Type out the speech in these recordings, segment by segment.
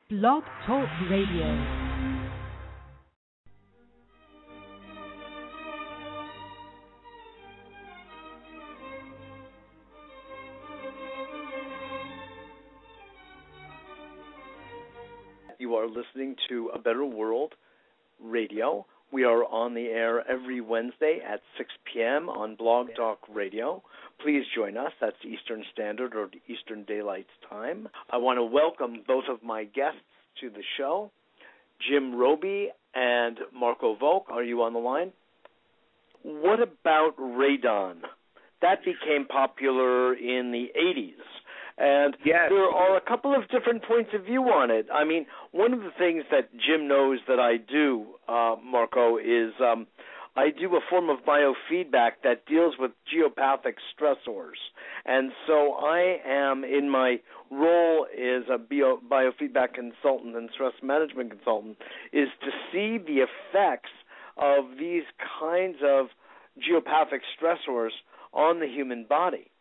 Blog Talk Radio. You are listening to A Better World Radio. We are on the air every Wednesday at 6 p.m. on Blog Talk Radio. Please join us. That's Eastern Standard or Eastern Daylight Time. I want to welcome both of my guests to the show, Jim Roby and Marko Vovk. Are you on the line? What about radon? That became popular in the 80s. And yes, there are a couple of different points of view on it. I mean, one of the things that Jim knows that I do, Marko, is I do a form of biofeedback that deals with geopathic stressors. And so I am, in my role as a biofeedback consultant and stress management consultant, is to see the effects of these kinds of geopathic stressors on the human body.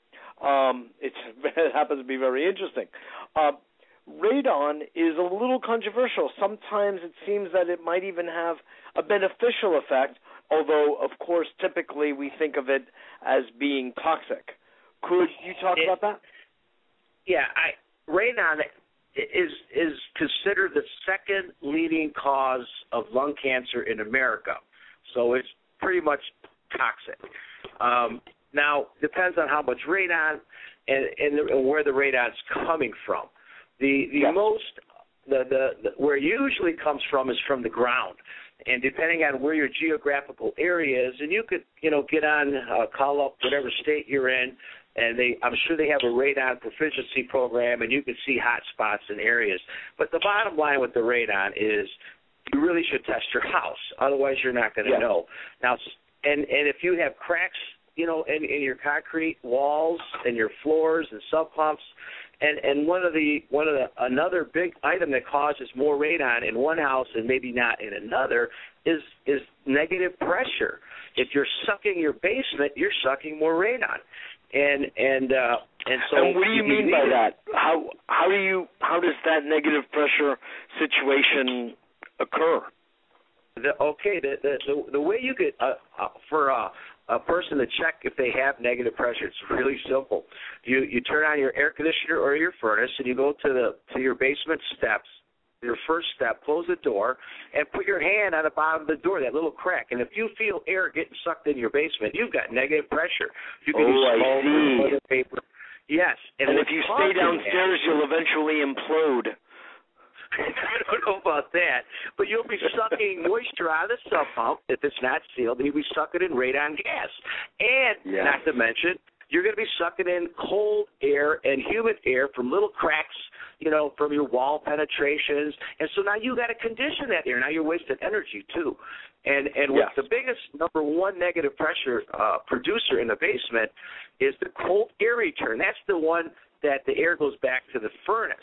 It happens to be very interesting. Radon is a little controversial. Sometimes it seems that it might even have a beneficial effect, although, of course, typically we think of it as being toxic. Could you talk about that? Yeah, radon is considered the second leading cause of lung cancer in America, so it's pretty much toxic. Now, depends on how much radon and where the radon's coming from. Where it usually comes from is from the ground, and depending on where your geographical area is, and you could, get on, call up whatever state you're in, and I'm sure they have a radon proficiency program, and you can see hot spots in areas. But the bottom line with the radon is you really should test your house, otherwise you're not going to know. Now, and if you have cracks, in your concrete walls and your floors and sub pumps, and another big item that causes more radon in one house and maybe not in another is negative pressure. If you're sucking your basement, you're sucking more radon, and so. And what do you mean by that? How does that negative pressure situation occur? The way you could for a person to check if they have negative pressure, it's really simple. You turn on your air conditioner or your furnace, and you go to your basement steps. Your first step, close the door, and put your hand on the bottom of the door, that little crack. And if you feel air getting sucked in your basement, you've got negative pressure. You can use smoke or toilet paper. Yes. And if you stay downstairs, you'll eventually implode. I don't know about that, but you'll be sucking moisture out of the sub pump if it's not sealed, and you'll be sucking in radon gas. And not to mention, you're going to be sucking in cold air and humid air from little cracks, from your wall penetrations. And so now you got to condition that air. Now you're wasting energy too. And what's the biggest number one negative pressure producer in the basement is the cold air return. That's the one that the air goes back to the furnace.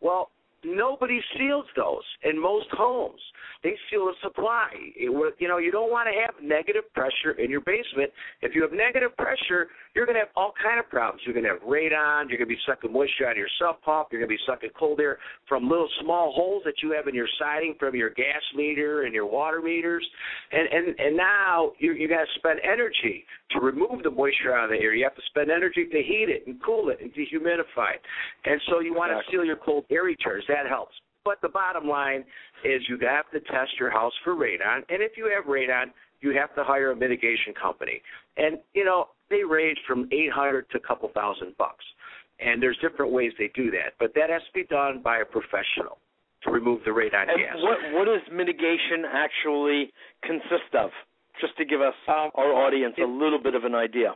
Well, nobody seals those in most homes. They seal the supply. You don't want to have negative pressure in your basement. If you have negative pressure, you're going to have all kind of problems. You're going to have radon. You're going to be sucking moisture out of your sub pump. You're going to be sucking cold air from little small holes that you have in your siding from your gas meter and your water meters. And now you got to spend energy to remove the moisture out of the air. You have to spend energy to heat it and cool it and dehumidify it. And so you want to seal your cold air returns. That helps. But the bottom line is you have to test your house for radon. And if you have radon, you have to hire a mitigation company. And, they range from $800 to a couple $1,000. And there's different ways they do that. But that has to be done by a professional to remove the radon gas. What does mitigation actually consist of? Just to give us, our audience, a little bit of an idea.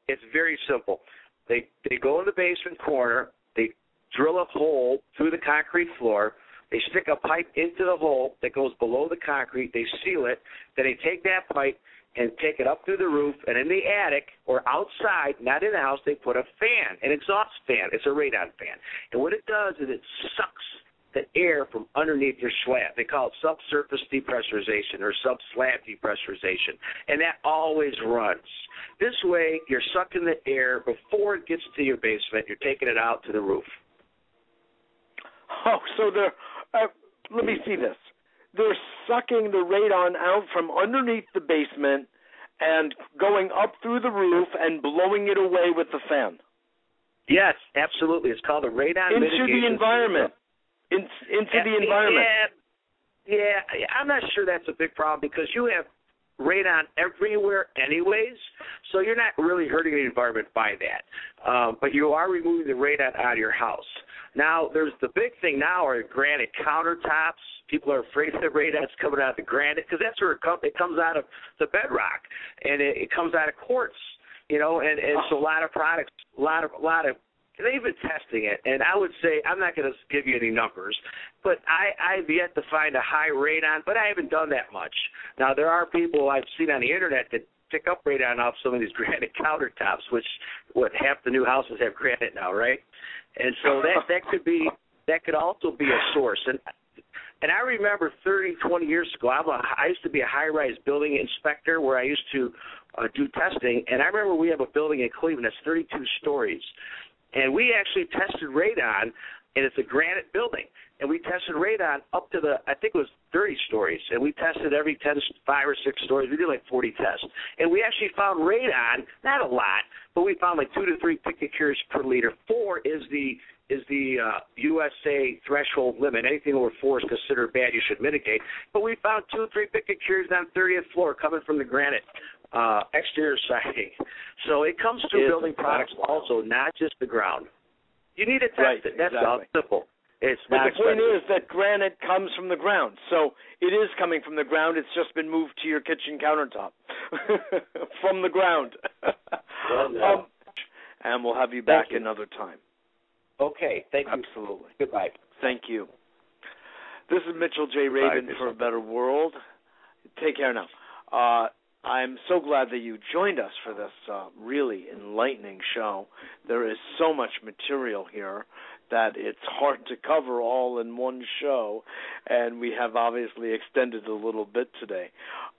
It's very simple. They go in the basement corner. They drill a hole through the concrete floor. They stick a pipe into the hole that goes below the concrete. They seal it. Then they take that pipe and take it up through the roof. And in the attic or outside, not in the house, they put a fan, an exhaust fan. It's a radon fan. And what it does is it sucks the air from underneath your slab. They call it subsurface depressurization or subslab depressurization. And that always runs. This way, you're sucking the air before it gets to your basement. You're taking it out to the roof. Oh, so there let me see this. They're sucking the radon out from underneath the basement and going up through the roof and blowing it away with the fan. Yes, absolutely. It's called a radon mitigation. Into the environment. Into the environment. Yeah, I'm not sure that's a big problem because you have radon everywhere anyways, so you're not really hurting the environment by that. But you are removing the radon out of your house. Now, there's the big thing now are granite countertops. People are afraid of the radon's coming out of the granite because that's where it comes out of the bedrock, and it comes out of quartz, and so a lot of products, a lot of they've been testing it, and I would say, I'm not going to give you any numbers, but I've yet to find a high radon, but I haven't done that much. Now, there are people I've seen on the internet that pick up radon off some of these granite countertops, which half the new houses have granite now, right? And so that could also be a source. And I remember 30, 20 years ago, I used to be a high-rise building inspector where I used to do testing, and I remember we have a building in Cleveland that's 32 stories. And we actually tested radon, and it's a granite building. And we tested radon up to I think it was 30 stories. And we tested every 5 or 6 stories. We did like 40 tests. And we actually found radon, not a lot, but we found like 2 to 3 picocuries per liter. 4 is the USA threshold limit. Anything over 4 is considered bad. You should mitigate. But we found 2 or 3 picocuries on 30th floor coming from the granite exterior siding. So it comes through building products also, not just the ground. You need to test it. That's all. Simple. It's but not the point is that granite comes from the ground. So it is coming from the ground. It's just been moved to your kitchen countertop from the ground. And we'll have you back another time. Okay. Thank you. Absolutely. Goodbye. Thank you. This is Mitchell J. Rabin for a Better World. Take care now. I'm so glad that you joined us for this really enlightening show. There is so much material here that it's hard to cover all in one show, and we have obviously extended a little bit today.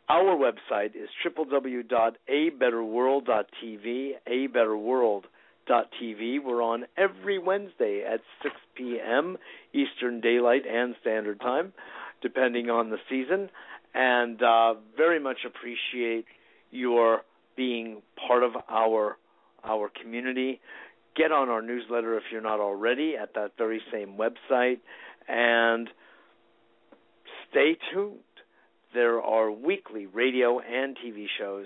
Our website is www.abetterworld.tv, abetterworld.tv. We're on every Wednesday at 6 p.m. Eastern Daylight and Standard Time, depending on the season. And very much appreciate your being part of our community. Get on our newsletter if you're not already at that very same website. And stay tuned. There are weekly radio and TV shows